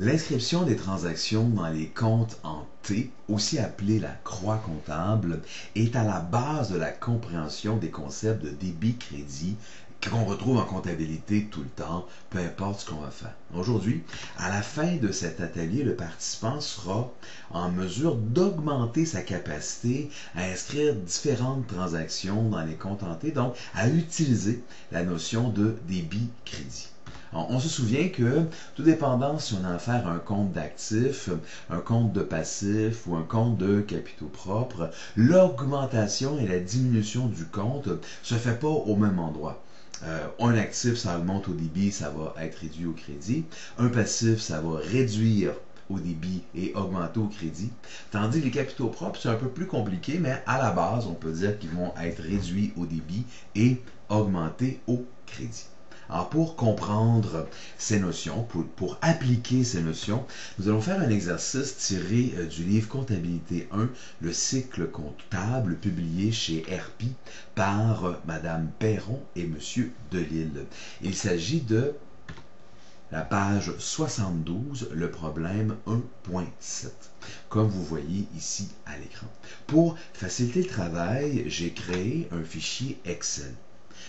L'inscription des transactions dans les comptes en T, aussi appelée la croix comptable, est à la base de la compréhension des concepts de débit-crédit qu'on retrouve en comptabilité tout le temps, peu importe ce qu'on va faire. Aujourd'hui, à la fin de cet atelier, le participant sera en mesure d'augmenter sa capacité à inscrire différentes transactions dans les comptes en T, donc à utiliser la notion de débit-crédit. On se souvient que, tout dépendant si on a affaire à un compte d'actifs, un compte de passifs ou un compte de capitaux propres, l'augmentation et la diminution du compte ne se fait pas au même endroit. Un actif, ça augmente au débit, ça va être réduit au crédit. Un passif, ça va réduire au débit et augmenter au crédit. Tandis que les capitaux propres, c'est un peu plus compliqué, mais à la base, on peut dire qu'ils vont être réduits au débit et augmenter au crédit. Alors, pour comprendre ces notions, pour appliquer ces notions, nous allons faire un exercice tiré du livre Comptabilité 1, le cycle comptable, publié chez RP par Mme Perron et M. Delisle. Il s'agit de la page 72, le problème 1.7, comme vous voyez ici à l'écran. Pour faciliter le travail, j'ai créé un fichier Excel.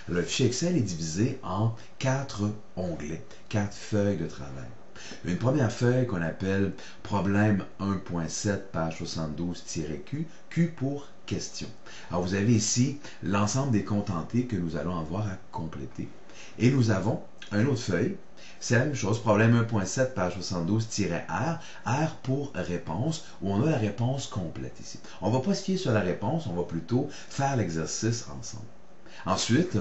Le fichier Excel est divisé en 4 onglets, 4 feuilles de travail. Une première feuille qu'on appelle problème 1.7, page 72-Q, Q pour question. Alors vous avez ici l'ensemble des comptes en T que nous allons avoir à compléter. Et nous avons une autre feuille, c'est la même chose, problème 1.7, page 72-R, R pour réponse, où on a la réponse complète ici. On ne va pas se fier sur la réponse, on va plutôt faire l'exercice ensemble. Ensuite,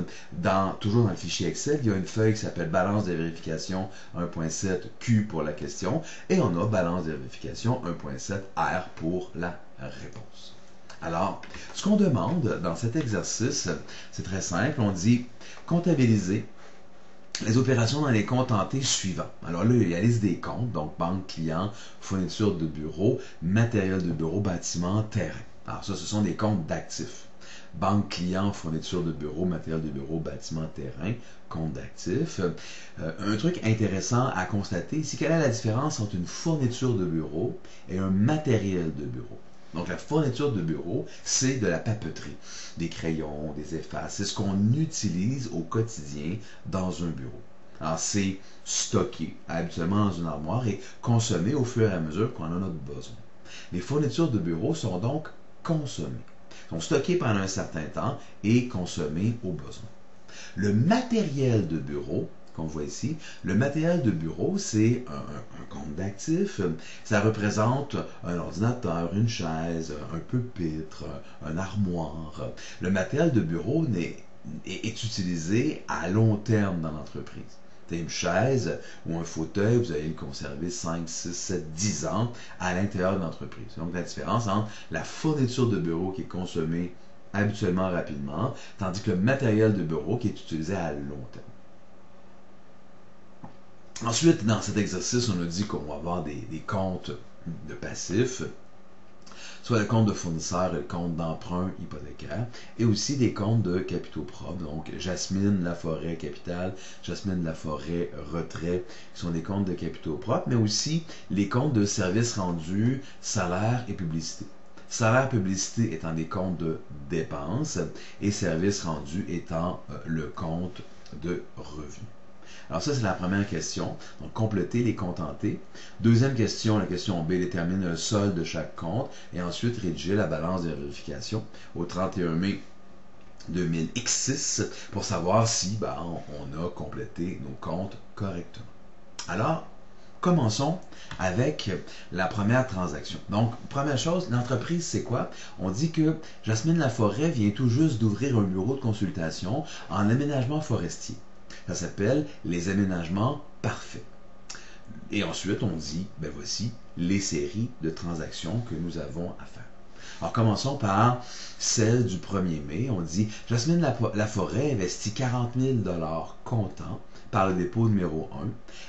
toujours dans le fichier Excel, il y a une feuille qui s'appelle balance de vérification 1.7 Q pour la question et on a balance de vérification 1.7 R pour la réponse. Alors, ce qu'on demande dans cet exercice, c'est très simple. On dit comptabiliser les opérations dans les comptes en T suivants. Alors là, il y a la liste des comptes, donc banque, client, fourniture de bureau, matériel de bureau, bâtiment, terrain. Alors ça, ce sont des comptes d'actifs. Banque, client, fourniture de bureau, matériel de bureau, bâtiment, terrain, compte d'actifs. Un truc intéressant à constater ici, quelle est la différence entre une fourniture de bureau et un matériel de bureau? Donc la fourniture de bureau, c'est de la papeterie, des crayons, des effaces, c'est ce qu'on utilise au quotidien dans un bureau. Alors c'est stocké habituellement dans une armoire et consommé au fur et à mesure qu'on en a besoin. Les fournitures de bureau sont donc consommées, sont stockées pendant un certain temps et consommées au besoin. Le matériel de bureau, qu'on voit ici, le matériel de bureau, c'est un compte d'actifs. Ça représente un ordinateur, une chaise, un pupitre, un armoire. Le matériel de bureau est utilisé à long terme dans l'entreprise. Une chaise ou un fauteuil, vous allez le conserver 5, 6, 7, 10 ans à l'intérieur de l'entreprise. Donc la différence entre la fourniture de bureau qui est consommée habituellement rapidement, tandis que le matériel de bureau qui est utilisé à long terme. Ensuite, dans cet exercice, on a dit qu'on va avoir des comptes de passifs, soit le compte de fournisseur et le compte d'emprunt hypothécaire, et aussi des comptes de capitaux propres, donc Jasmine Laforêt Capital, Jasmine Laforêt Retrait, qui sont des comptes de capitaux propres, mais aussi les comptes de services rendus, salaires et publicité. Salaire publicité étant des comptes de dépenses et services rendus étant le compte de revenus. Alors ça, c'est la première question. Donc, compléter les comptes en T. Deuxième question, la question B, détermine le solde de chaque compte et ensuite rédiger la balance de vérification au 31 mai 2000X6 pour savoir si on a complété nos comptes correctement. Alors, commençons avec la première transaction. Donc, première chose, l'entreprise, c'est quoi? On dit que Jasmine Laforêt vient tout juste d'ouvrir un bureau de consultation en aménagement forestier. Ça s'appelle les aménagements parfaits. Et ensuite, on dit, voici les séries de transactions que nous avons à faire. Alors, commençons par celle du 1er mai. On dit, Jasmine Laforêt investit 40 000 comptant par le dépôt numéro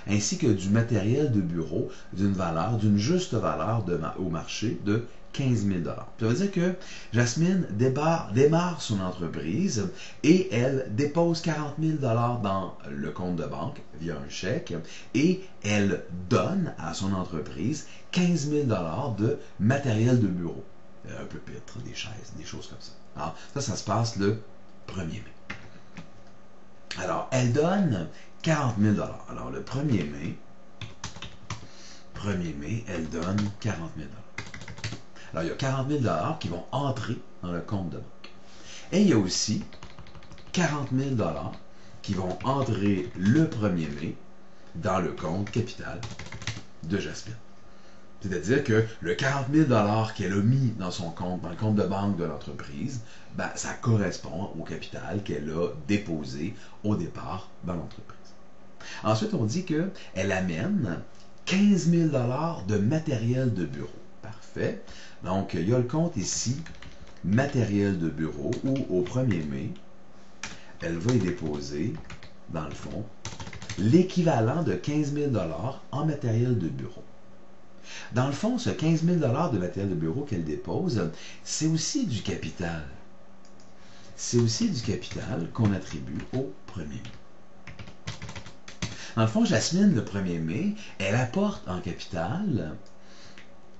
1, ainsi que du matériel de bureau d'une juste valeur au marché de 15 000 $. Ça veut dire que Jasmine démarre son entreprise et elle dépose 40 000 $ dans le compte de banque via un chèque et elle donne à son entreprise 15 000 $ de matériel de bureau. Un pupitre, des chaises, des choses comme ça. Alors, ça se passe le 1er mai. Alors, elle donne 40 000 $. Alors, le 1er mai, elle donne 40 000 $. Alors, il y a 40 000 $ qui vont entrer dans le compte de banque. Et il y a aussi 40 000 $ qui vont entrer le 1er mai dans le compte capital de Jasmine. C'est-à-dire que le 40 000 $ qu'elle a mis dans son compte, dans le compte de banque de l'entreprise, ben, ça correspond au capital qu'elle a déposé au départ dans l'entreprise. Ensuite, on dit qu'elle amène 15 000 $ de matériel de bureau. Parfait. Donc, il y a le compte ici, matériel de bureau, où au 1er mai, elle va y déposer, dans le fond, l'équivalent de 15 000 $ en matériel de bureau. Dans le fond, ce 15 000 $ de matériel de bureau qu'elle dépose, c'est aussi du capital. C'est aussi du capital qu'on attribue au 1er mai. Dans le fond, Jasmine, le 1er mai, elle apporte en capital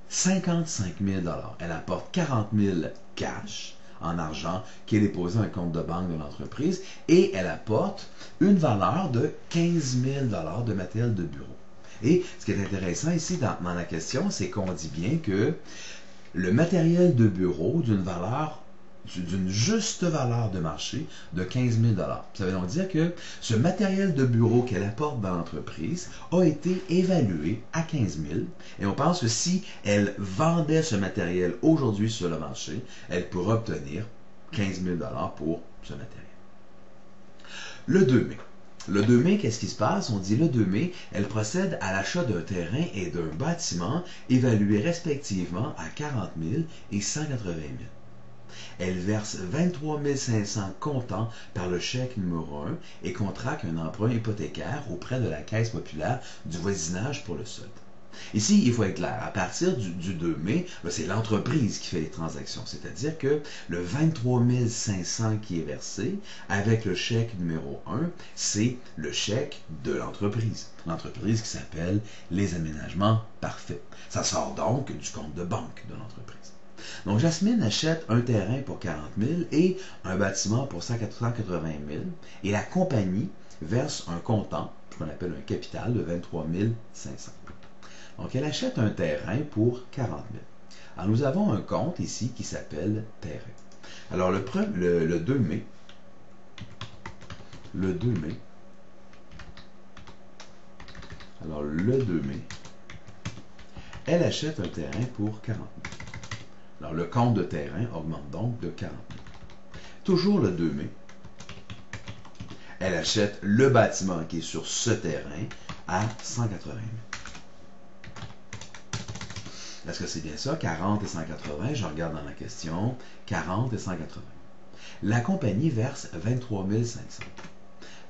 55 000 $. Elle apporte 40 000 cash en argent qui est déposé dans un compte de banque de l'entreprise et elle apporte une valeur de 15 000 $ de matériel de bureau. Et ce qui est intéressant ici dans la question, c'est qu'on dit bien que le matériel de bureau d'une juste valeur de marché de 15 000 $. Ça veut donc dire que ce matériel de bureau qu'elle apporte dans l'entreprise a été évalué à 15 000 et on pense que si elle vendait ce matériel aujourd'hui sur le marché, elle pourrait obtenir 15 000 $ pour ce matériel. Le 2 mai. Le 2 mai, qu'est-ce qui se passe? On dit le 2 mai, elle procède à l'achat d'un terrain et d'un bâtiment évalués respectivement à 40 000 et 180 000. Elle verse 23 500 comptant par le chèque numéro 1 et contracte un emprunt hypothécaire auprès de la Caisse populaire du voisinage pour le solde. Ici, il faut être clair, à partir du 2 mai, c'est l'entreprise qui fait les transactions, c'est-à-dire que le 23 500 qui est versé avec le chèque numéro 1, c'est le chèque de l'entreprise. L'entreprise qui s'appelle les aménagements parfaits. Ça sort donc du compte de banque de l'entreprise. Donc, Jasmine achète un terrain pour 40 000 et un bâtiment pour 180 000 et la compagnie verse un comptant, ce qu'on appelle un capital, de 23 500. Donc, elle achète un terrain pour 40 000. Alors, nous avons un compte ici qui s'appelle terrain. Alors, le 2 mai, elle achète un terrain pour 40 000. Alors, le compte de terrain augmente donc de 40 000. Toujours le 2 mai, elle achète le bâtiment qui est sur ce terrain à 180 000. Est-ce que c'est bien ça? 40 et 180, je regarde dans la question. 40 et 180. La compagnie verse 23 500.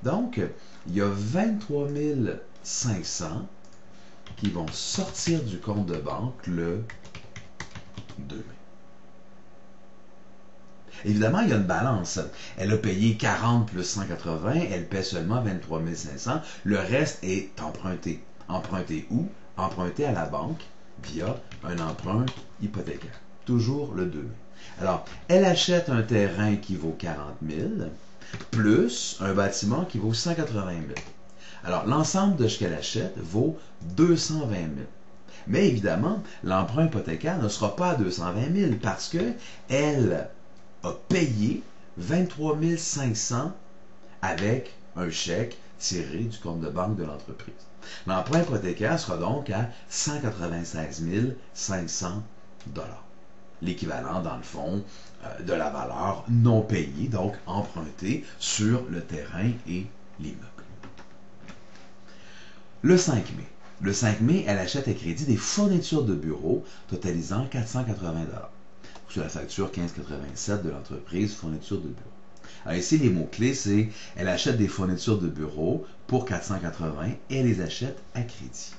Donc, il y a 23 500 qui vont sortir du compte de banque le 2 mai. Évidemment, il y a une balance. Elle a payé 40 plus 180, elle paie seulement 23 500. Le reste est emprunté. Emprunté où? Emprunté à la banque via un emprunt hypothécaire. Toujours le 2 mai. Alors, elle achète un terrain qui vaut 40 000 plus un bâtiment qui vaut 180 000. Alors, l'ensemble de ce qu'elle achète vaut 220 000. Mais évidemment, l'emprunt hypothécaire ne sera pas à 220 000 parce qu'elle a payé 23 500 avec un chèque tiré du compte de banque de l'entreprise. L'emprunt hypothécaire sera donc à 196 500 $. L'équivalent, dans le fond, de la valeur non payée, donc empruntée sur le terrain et l'immeuble. Le 5 mai. Le 5 mai, elle achète à crédit des fournitures de bureau totalisant 480 $. Sur la facture 1587 de l'entreprise fourniture de bureau. Alors ici, les mots-clés, c'est elle achète des fournitures de bureau pour 480 et elle les achète à crédit.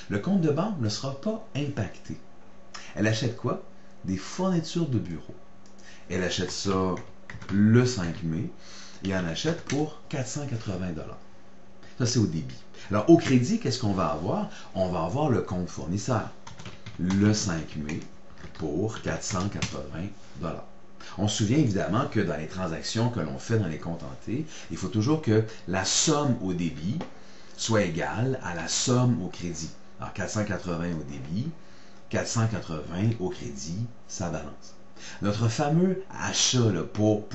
Le compte de banque ne sera pas impacté. Elle achète quoi? Des fournitures de bureau. Elle achète ça le 5 mai et en achète pour 480 $. Ça, c'est au débit. Alors, au crédit, qu'est-ce qu'on va avoir? On va avoir le compte fournisseur le 5 mai pour 480 $. On se souvient évidemment que dans les transactions que l'on fait dans les comptes en T, il faut toujours que la somme au débit soit égale à la somme au crédit. Alors, 480 au débit, 480 au crédit, ça balance. Notre fameux achat là, pour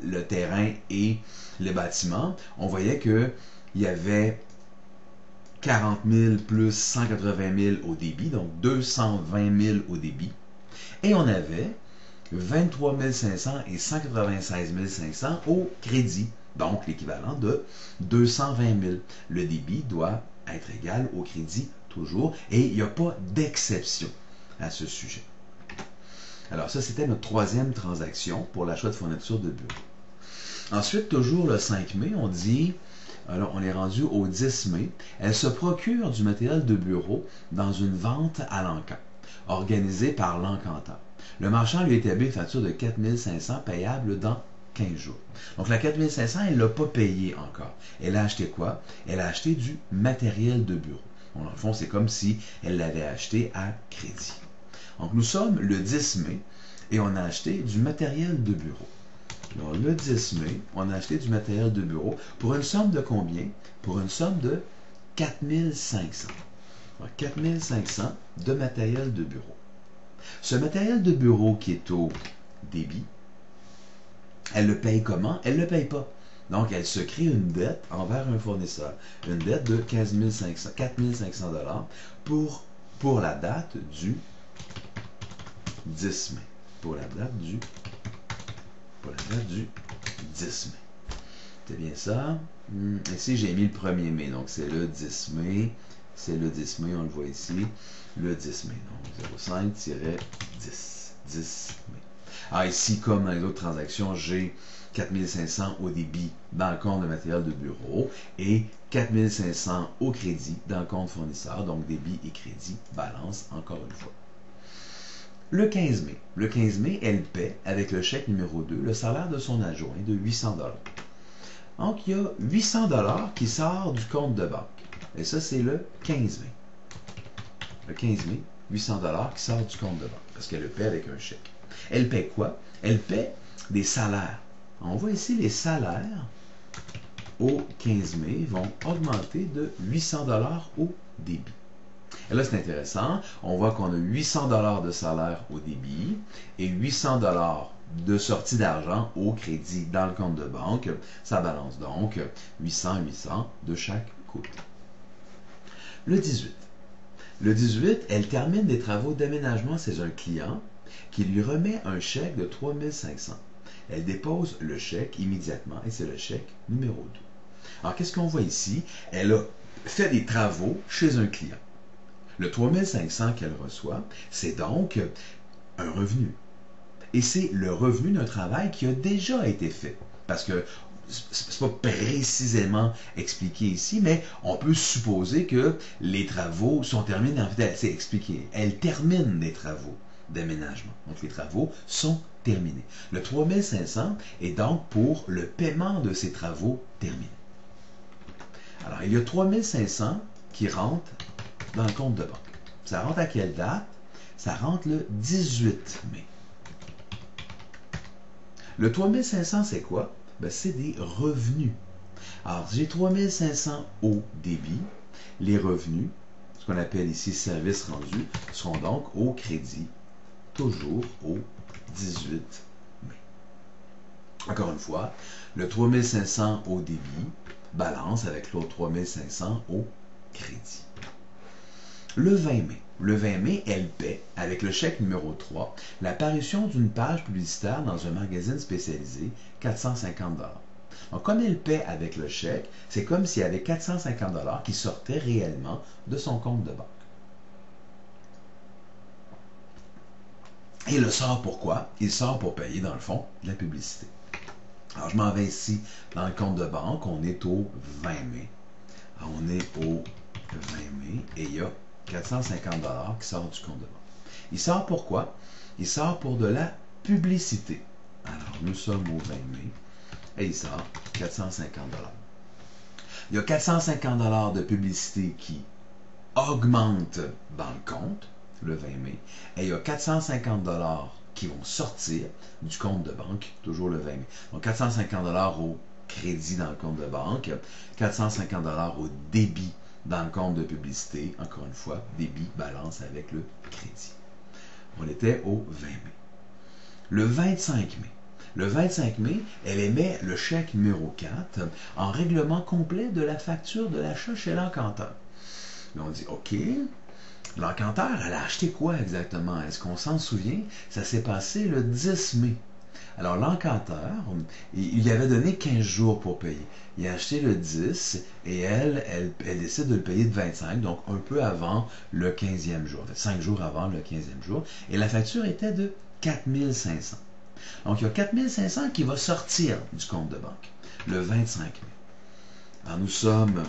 le terrain et le bâtiment, on voyait qu'il y avait 40 000 plus 180 000 au débit, donc 220 000 au débit. Et on avait 23 500 et 196 500 au crédit, donc l'équivalent de 220 000. Le débit doit être égal au crédit toujours, et il n'y a pas d'exception à ce sujet. Alors ça, c'était notre troisième transaction pour l'achat de fournitures de bureau. Ensuite, toujours le 5 mai, on dit, alors on est rendu au 10 mai, elle se procure du matériel de bureau dans une vente à l'encan, organisée par l'encanteur. Le marchand lui établit une facture de 4 500 payable dans 15 jours. Donc la 4 500, elle ne l'a pas payé encore. Elle a acheté quoi? Elle a acheté du matériel de bureau. Bon, dans le fond, c'est comme si elle l'avait acheté à crédit. Donc nous sommes le 10 mai et on a acheté du matériel de bureau. Alors, le 10 mai, on a acheté du matériel de bureau pour une somme de combien? Pour une somme de 4 500. 4 500 de matériel de bureau. Ce matériel de bureau qui est au débit, elle le paye comment? Elle ne le paye pas. Donc, elle se crée une dette envers un fournisseur. Une dette de 4 500 $ pour la date du 10 mai. Pour la date du 10 mai. C'est bien ça. Ici, j'ai mis le 1er mai, donc c'est le 10 mai. C'est le 10 mai, on le voit ici. Le 10 mai, donc 05-10. 10 mai. Ah, ici, comme dans les autres transactions, j'ai 4 500 au débit dans le compte de matériel de bureau et 4 500 au crédit dans le compte fournisseur. Donc, débit et crédit, balance encore une fois. Le 15 mai. Le 15 mai, elle paie, avec le chèque numéro 2, le salaire de son adjoint de 800 $. Donc, il y a 800 $ qui sort du compte de banque. Et ça, c'est le 15 mai. Le 15 mai, 800 $ qui sort du compte de banque, parce qu'elle le paie avec un chèque. Elle paie quoi? Elle paie des salaires. On voit ici les salaires au 15 mai vont augmenter de 800 $ au débit. Et là, c'est intéressant. On voit qu'on a 800 $ de salaire au débit et 800 $ de sortie d'argent au crédit dans le compte de banque. Ça balance donc 800 de chaque côté. Le 18. Le 18, elle termine des travaux d'aménagement chez un client qui lui remet un chèque de 3 500. Elle dépose le chèque immédiatement et c'est le chèque numéro 2. Alors, qu'est-ce qu'on voit ici? Elle a fait des travaux chez un client. Le 3 500 qu'elle reçoit, c'est donc un revenu. Et c'est le revenu d'un travail qui a déjà été fait. Parce que ce n'est pas précisément expliqué ici, mais on peut supposer que les travaux sont terminés. En fait, c'est expliqué. Elle termine des travaux d'aménagement. Donc, les travaux sont terminés. Le 3 500 est donc pour le paiement de ces travaux terminés. Alors, il y a 3 500 qui rentrent dans le compte de banque. Ça rentre à quelle date? Ça rentre le 18 mai. Le 3 500, c'est quoi? Ben, c'est des revenus. Alors, j'ai 3 500 au débit. Les revenus, ce qu'on appelle ici services rendus, seront donc au crédit, toujours au 18 mai. Encore une fois, le 3 500 au débit balance avec l'autre 3 500 au crédit. Le 20 mai. Le 20 mai, elle paie, avec le chèque numéro 3, l'apparition d'une page publicitaire dans un magazine spécialisé, 450 $. Donc, comme elle paie avec le chèque, c'est comme s'il y avait 450 $ qui sortaient réellement de son compte de banque. Et il le sort pourquoi? Il sort pour payer, dans le fond, de la publicité. Alors, je m'en vais ici dans le compte de banque. On est au 20 mai. Alors, on est au 20 mai et il y a 450 $ qui sort du compte de banque. Il sort pourquoi? Il sort pour de la publicité. Alors, nous sommes au 20 mai et il sort 450 $. Il y a 450 $ de publicité qui augmente dans le compte le 20 mai et il y a 450 $ qui vont sortir du compte de banque, toujours le 20 mai. Donc 450 $ au crédit dans le compte de banque, 450 $ au débit dans le compte de publicité, encore une fois, débit, balance avec le crédit. On était au 20 mai. Le 25 mai. Le 25 mai, elle émet le chèque numéro 4 en règlement complet de la facture de l'achat chez l'encanteur. Là, on dit, OK, l'encanteur, elle a acheté quoi exactement? Est-ce qu'on s'en souvient? Ça s'est passé le 10 mai. Alors, l'encanteur, il lui avait donné 15 jours pour payer. Il a acheté le 10 et elle décide de le payer de 25, donc un peu avant le 15e jour, en fait, 5 jours avant le 15e jour. Et la facture était de 4500. Donc, il y a 4500 qui va sortir du compte de banque le 25 mai. Alors, nous sommes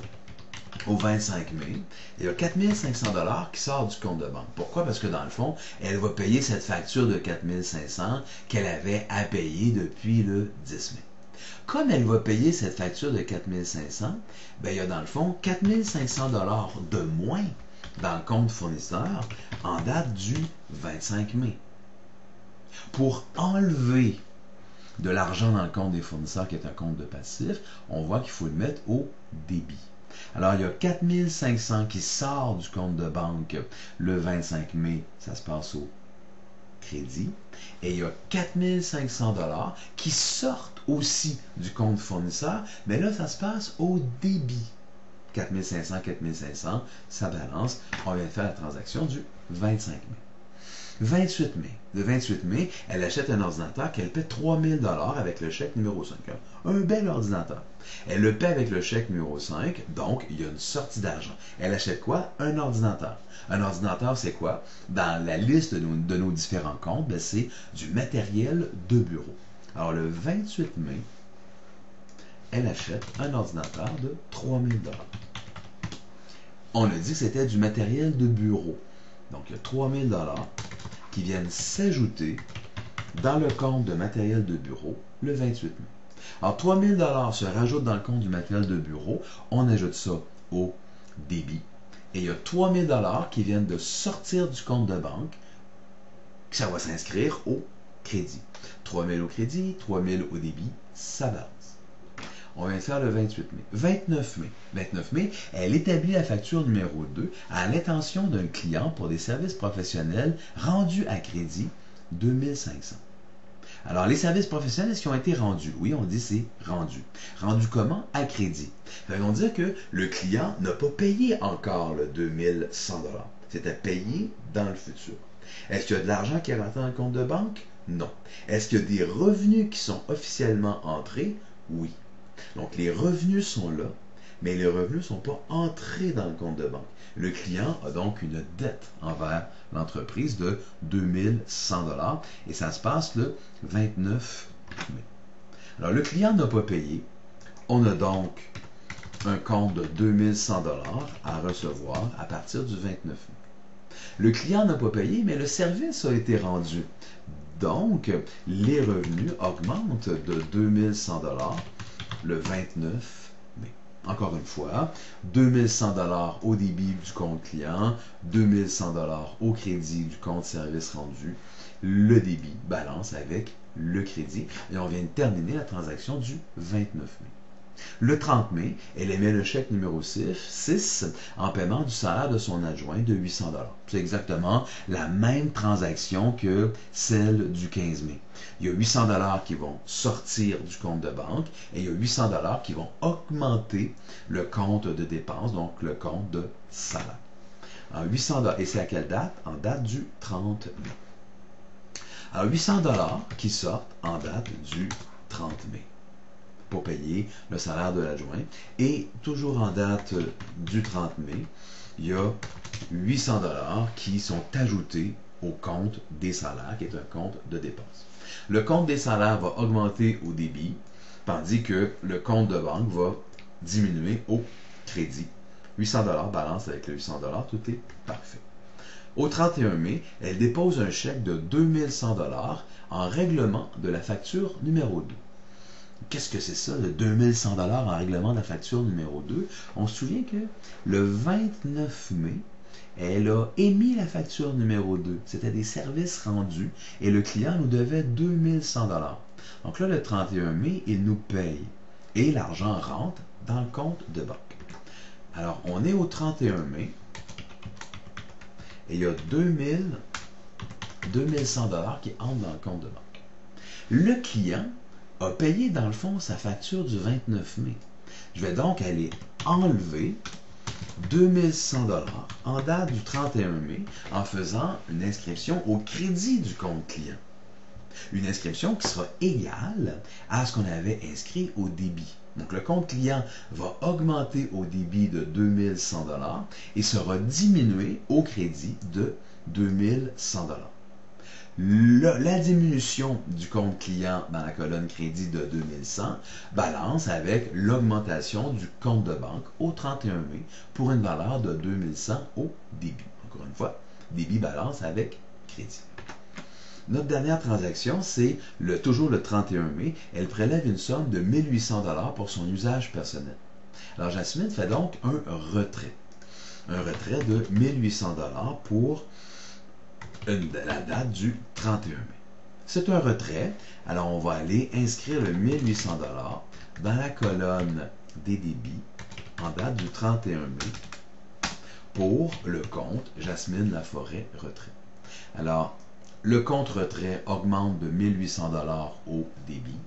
au 25 mai, il y a 4500 $ qui sort du compte de banque. Pourquoi? Parce que dans le fond, elle va payer cette facture de 4500 qu'elle avait à payer depuis le 10 mai. Comme elle va payer cette facture de 4500, ben, il y a dans le fond 4500 $ de moins dans le compte fournisseur en date du 25 mai. Pour enlever de l'argent dans le compte des fournisseurs, qui est un compte de passif, on voit qu'il faut le mettre au débit. Alors, il y a 4500 qui sort du compte de banque le 25 mai, ça se passe au crédit. Et il y a 4500 $ qui sortent aussi du compte fournisseur, mais là, ça se passe au débit. 4500, 4500, ça balance. On vient de faire la transaction du 25 mai. 28 mai. Le 28 mai, elle achète un ordinateur qu'elle paie 3000 $ avec le chèque numéro 5. Un bel ordinateur. Elle le paie avec le chèque numéro 5, donc il y a une sortie d'argent. Elle achète quoi? Un ordinateur. Un ordinateur, c'est quoi? Dans la liste de nos différents comptes, ben, c'est du matériel de bureau. Alors, le 28 mai, elle achète un ordinateur de 3000 $. On a dit que c'était du matériel de bureau. Donc, il y a 3000 $ qui viennent s'ajouter dans le compte de matériel de bureau le 28 mai. Alors, 3000 $ se rajoutent dans le compte du matériel de bureau. On ajoute ça au débit. Et il y a 3000 $ qui viennent de sortir du compte de banque. Ça va s'inscrire au crédit. 3000 au crédit, 3000 au débit, ça balance. On vient de faire le 28 mai. 29 mai. 29 mai, elle établit la facture numéro 2 à l'intention d'un client pour des services professionnels rendus à crédit 2500. Alors, les services professionnels, est-ce qu'ils ont été rendus? Oui, on dit c'est rendu. Rendu comment? À crédit. Ça veut dire que le client n'a pas payé encore le 2100 $. C'était payé dans le futur. Est-ce qu'il y a de l'argent qui est rentré dans le compte de banque? Non. Est-ce qu'il y a des revenus qui sont officiellement entrés? Oui. Donc, les revenus sont là, mais les revenus ne sont pas entrés dans le compte de banque. Le client a donc une dette envers l'entreprise de 2100 $ et ça se passe le 29 mai. Alors, le client n'a pas payé. On a donc un compte de 2100 $ à recevoir à partir du 29 mai. Le client n'a pas payé, mais le service a été rendu. Donc, les revenus augmentent de 2100 $ le 29 mai. Encore une fois, 2100 $ au débit du compte client, 2100 $ au crédit du compte service rendu. Le débit balance avec le crédit. Et on vient de terminer la transaction du 29 mai. Le 30 mai, elle émet le chèque numéro 6 en paiement du salaire de son adjoint de 800 $. C'est exactement la même transaction que celle du 15 mai. Il y a 800 $ qui vont sortir du compte de banque et il y a 800 $ qui vont augmenter le compte de dépenses, donc le compte de salaire. Alors 800 $, et c'est à quelle date? En date du 30 mai. Alors 800 $ qui sortent en date du 30 mai. Pour payer le salaire de l'adjoint. Et toujours en date du 30 mai, il y a 800 $ qui sont ajoutés au compte des salaires, qui est un compte de dépenses. Le compte des salaires va augmenter au débit tandis que le compte de banque va diminuer au crédit. 800 $ balance avec le 800 $, tout est parfait. Au 31 mai, elle dépose un chèque de 2100 $ en règlement de la facture numéro 2. Qu'est-ce que c'est ça, le 2100 $ en règlement de la facture numéro 2? On se souvient que le 29 mai, elle a émis la facture numéro 2. C'était des services rendus et le client nous devait 2100 $. Donc là, le 31 mai, il nous paye et l'argent rentre dans le compte de banque. Alors, on est au 31 mai et il y a 2100 $ qui entrent dans le compte de banque. Le client a payé dans le fond sa facture du 29 mai. Je vais donc aller enlever 2100 $ en date du 31 mai en faisant une inscription au crédit du compte client. Une inscription qui sera égale à ce qu'on avait inscrit au débit. Donc le compte client va augmenter au débit de 2100 $ et sera diminué au crédit de 2100 $. La diminution du compte client dans la colonne crédit de 2100 balance avec l'augmentation du compte de banque au 31 mai pour une valeur de 2100 au débit. Encore une fois, débit balance avec crédit. Notre dernière transaction, c'est toujours le 31 mai. Elle prélève une somme de 1800 $ pour son usage personnel. Alors, Jasmine fait donc un retrait. Un retrait de 1800 $ pour la date du 31 mai. C'est un retrait. Alors, on va aller inscrire le 1800 $ dans la colonne des débits en date du 31 mai pour le compte Jasmine Laforêt retrait. Alors, le compte retrait augmente de 1800 $ au débit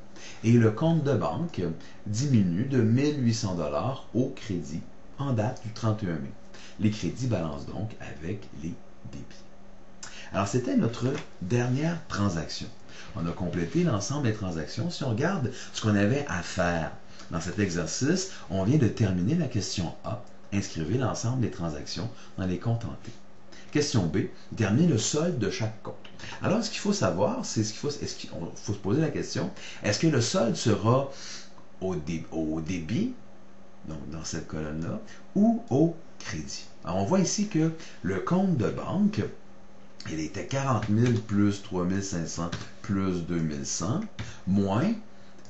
et le compte de banque diminue de 1800 $ au crédit en date du 31 mai. Les crédits balancent donc avec les débits. Alors, c'était notre dernière transaction. On a complété l'ensemble des transactions. Si on regarde ce qu'on avait à faire dans cet exercice, on vient de terminer la question A. Inscrivez l'ensemble des transactions dans les comptes en T. Question B, déterminer le solde de chaque compte. Alors, ce qu'il faut savoir, c'est faut se poser la question, est-ce que le solde sera au débit, donc dans cette colonne-là, ou au crédit? Alors, on voit ici que le compte de banque, il était 40 000 plus 3 500 plus 2100, moins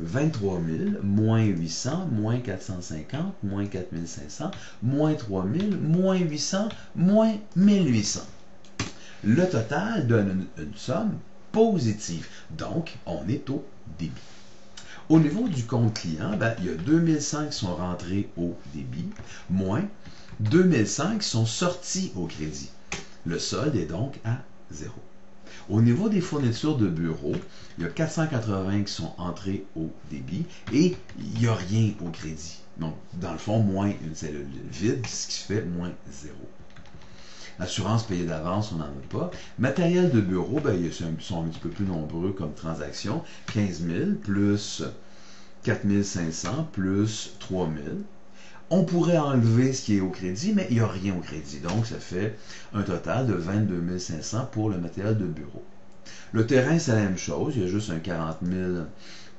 23 000, moins 800, moins 450, moins 4 500, moins 3 000, moins 800, moins 1800. Le total donne une somme positive. Donc, on est au débit. Au niveau du compte client, il y a 2100 qui sont rentrés au débit, moins 2100 qui sont sortis au crédit. Le solde est donc à 0. Au niveau des fournitures de bureau, il y a 480 qui sont entrés au débit et il n'y a rien au crédit. Donc, dans le fond, moins une cellule vide, ce qui fait moins 0. Assurance payée d'avance, on n'en a pas. Matériel de bureau, ils sont un petit peu plus nombreux comme transactions. 15 000 plus 4 500 plus 3 000. On pourrait enlever ce qui est au crédit, mais il n'y a rien au crédit. Donc, ça fait un total de 22 500 pour le matériel de bureau. Le terrain, c'est la même chose. Il y a juste un 40 000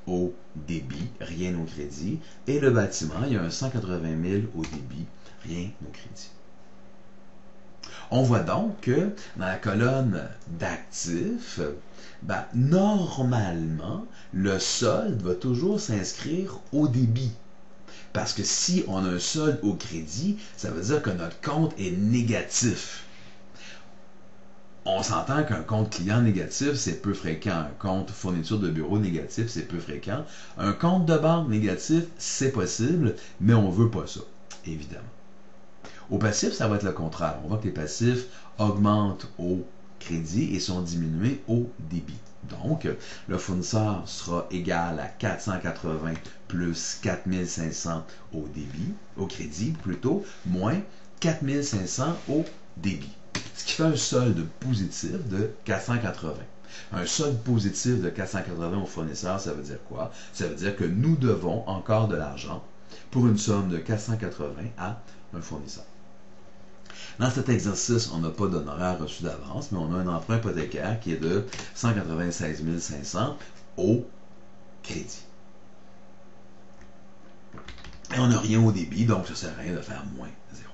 au débit, rien au crédit. Et le bâtiment, il y a un 180 000 au débit, rien au crédit. On voit donc que dans la colonne d'actifs, normalement, le solde va toujours s'inscrire au débit. Parce que si on a un solde au crédit, ça veut dire que notre compte est négatif. On s'entend qu'un compte client négatif, c'est peu fréquent. Un compte fourniture de bureau négatif, c'est peu fréquent. Un compte de banque négatif, c'est possible, mais on ne veut pas ça, évidemment. Au passif, ça va être le contraire. On voit que les passifs augmentent au crédit et sont diminués au débit. Donc, le fournisseur sera égal à 480 plus 4500 au débit, au crédit plutôt, moins 4500 au débit. Ce qui fait un solde positif de 480. Un solde positif de 480 au fournisseur, ça veut dire quoi? Ça veut dire que nous devons encore de l'argent pour une somme de 480 à un fournisseur. Dans cet exercice, on n'a pas d'honoraires reçus d'avance, mais on a un emprunt hypothécaire qui est de 196 500 au crédit. Et on n'a rien au débit, donc ça ne sert à rien de faire moins 0.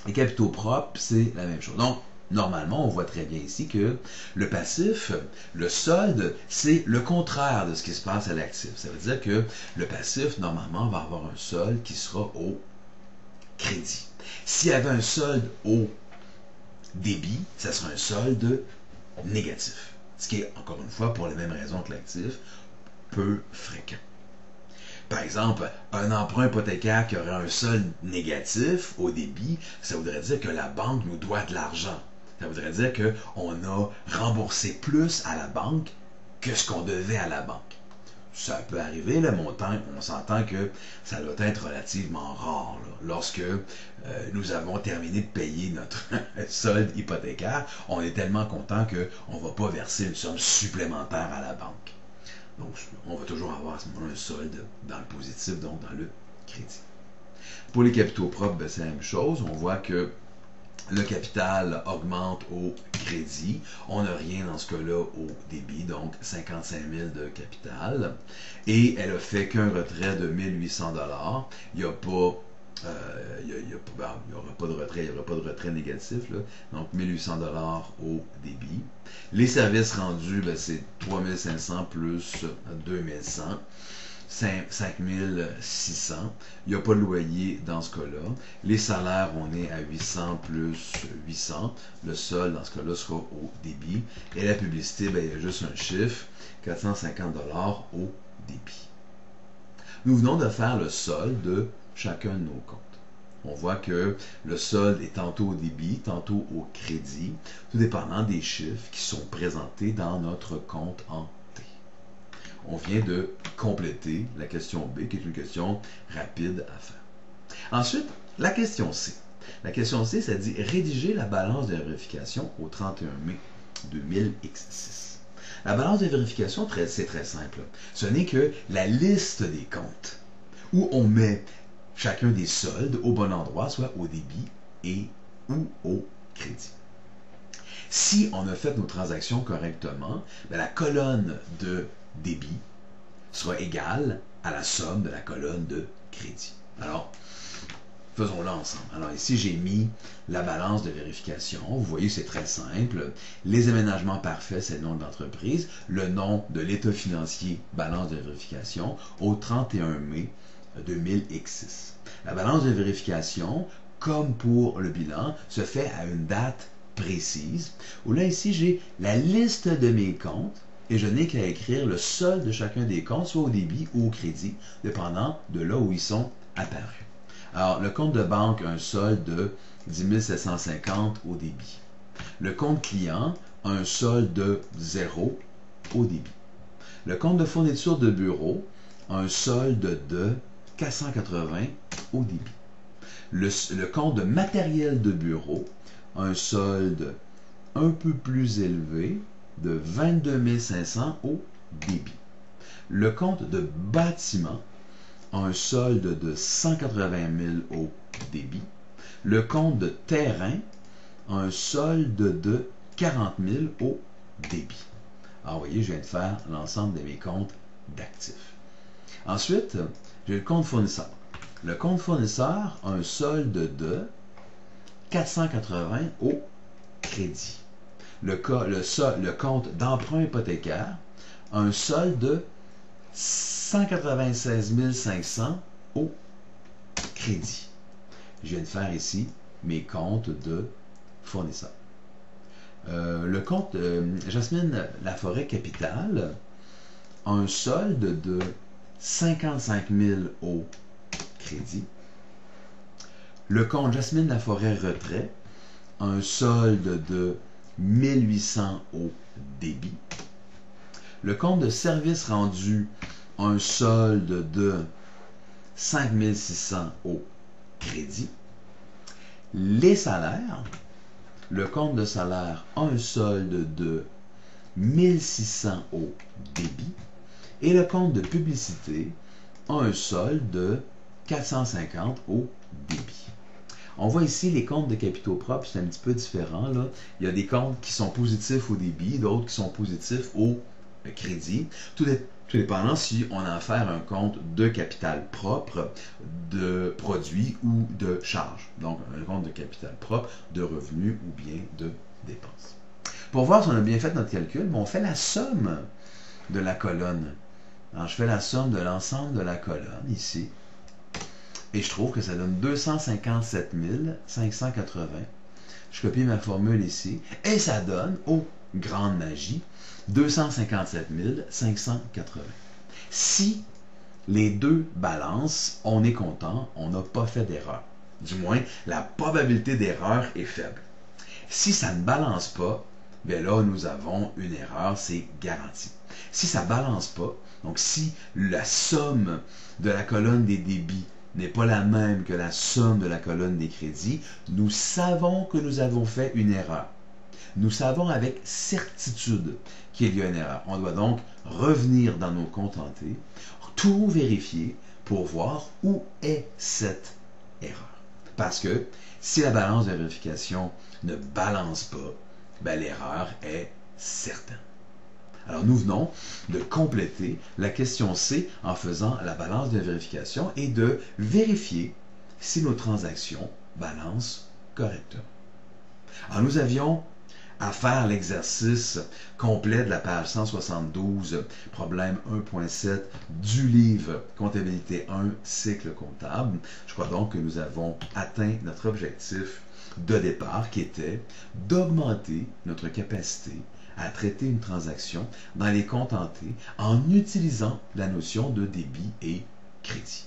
Les capitaux propres, c'est la même chose. Donc, normalement, on voit très bien ici que le passif, le solde, c'est le contraire de ce qui se passe à l'actif. Ça veut dire que le passif, normalement, va avoir un solde qui sera au crédit. S'il y avait un solde au débit, ça sera un solde négatif. Ce qui est, encore une fois, pour les mêmes raisons que l'actif, peu fréquent. Par exemple, un emprunt hypothécaire qui aurait un solde négatif au débit, ça voudrait dire que la banque nous doit de l'argent. Ça voudrait dire qu'on a remboursé plus à la banque que ce qu'on devait à la banque. Ça peut arriver, le montant, on s'entend que ça doit être relativement rare. Là. Lorsque nous avons terminé de payer notre solde hypothécaire, on est tellement content qu'on ne va pas verser une somme supplémentaire à la banque. Donc, on va toujours avoir à ce moment-là un solde dans le positif, donc dans le crédit. Pour les capitaux propres, ben, c'est la même chose. On voit que le capital augmente au crédit. On n'a rien dans ce cas-là au débit, donc 55 000 de capital. Et elle a fait qu'un retrait de 1 800 $. Il n'y a pas... il n'y aura pas de retrait, il n'y aura pas de retrait négatif, là. Donc 1 800 $ au débit. Les services rendus, ben, c'est 3 500 plus 2 100, 5 600. Il n'y a pas de loyer dans ce cas-là. Les salaires, on est à 800 plus 800. Le solde, dans ce cas-là, sera au débit. Et la publicité, ben, il y a juste un chiffre, 450 $ au débit. Nous venons de faire le solde de chacun de nos comptes. On voit que le solde est tantôt au débit, tantôt au crédit, tout dépendant des chiffres qui sont présentés dans notre compte en T. On vient de compléter la question B, qui est une question rapide à faire. Ensuite, la question C. La question C, ça dit « Rédiger la balance de vérification au 31 mai 2000X6 ». La balance de vérification, c'est très simple. Ce n'est que la liste des comptes où on met chacun des soldes au bon endroit, soit au débit et ou au crédit. Si on a fait nos transactions correctement, bien, la colonne de débit sera égale à la somme de la colonne de crédit. Alors, faisons-le ensemble. Alors ici, j'ai mis la balance de vérification. Vous voyez, c'est très simple. Les aménagements parfaits, c'est le nom de l'entreprise. Le nom de l'état financier, balance de vérification, au 31 mai 2000X6. La balance de vérification, comme pour le bilan, se fait à une date précise, où là, ici, j'ai la liste de mes comptes et je n'ai qu'à écrire le solde de chacun des comptes, soit au débit ou au crédit, dépendant de là où ils sont apparus. Alors, le compte de banque a un solde de 10 750 au débit. Le compte client a un solde de 0 au débit. Le compte de fourniture de bureau a un solde de 480 au débit. Le compte de matériel de bureau a un solde un peu plus élevé de 22 500 au débit. Le compte de bâtiment a un solde de 180 000 au débit. Le compte de terrain a un solde de 40 000 au débit. Alors, vous voyez, je viens de faire l'ensemble de mes comptes d'actifs. Ensuite, j'ai le compte fournisseur. Le compte fournisseur a un solde de 480 au crédit. Le compte d'emprunt hypothécaire a un solde de 196 500 au crédit. Je viens de faire ici mes comptes de fournisseurs. Le compte Jasmine Laforêt Capital a un solde de 55 000 au crédit. Le compte Jasmine Laforêt Retrait a un solde de 1800 au débit. Le compte de service rendu a un solde de 5600 au crédit. Les salaires, le compte de salaire a un solde de 1600 au débit. Et le compte de publicité a un solde de 450 au débit. On voit ici les comptes de capitaux propres, c'est un petit peu différent, là. Il y a des comptes qui sont positifs au débit, d'autres qui sont positifs au crédit. Tout tout dépendant si on a affaire à un compte de capital propre, de produits ou de charges. Donc, un compte de capital propre, de revenus ou bien de dépenses. Pour voir si on a bien fait notre calcul, on fait la somme de la colonne. Alors, je fais la somme de l'ensemble de la colonne ici. Et je trouve que ça donne 257 580. Je copie ma formule ici. Et ça donne, oh, grande magie, 257 580. Si les deux balancent, on est content, on n'a pas fait d'erreur. Du moins, la probabilité d'erreur est faible. Si ça ne balance pas, bien là, nous avons une erreur, c'est garanti. Si ça ne balance pas, donc si la somme de la colonne des débits n'est pas la même que la somme de la colonne des crédits, nous savons que nous avons fait une erreur. Nous savons avec certitude qu'il y a une erreur. On doit donc revenir dans nos comptes en T, tout vérifier pour voir où est cette erreur. Parce que si la balance de vérification ne balance pas, ben l'erreur est certaine. Alors nous venons de compléter la question C en faisant la balance de vérification et de vérifier si nos transactions balancent correctement. Alors nous avions à faire l'exercice complet de la page 172, problème 1.7 du livre Comptabilité 1, cycle comptable. Je crois donc que nous avons atteint notre objectif de départ qui était d'augmenter notre capacité à traiter une transaction dans les comptes en T en utilisant la notion de débit et crédit.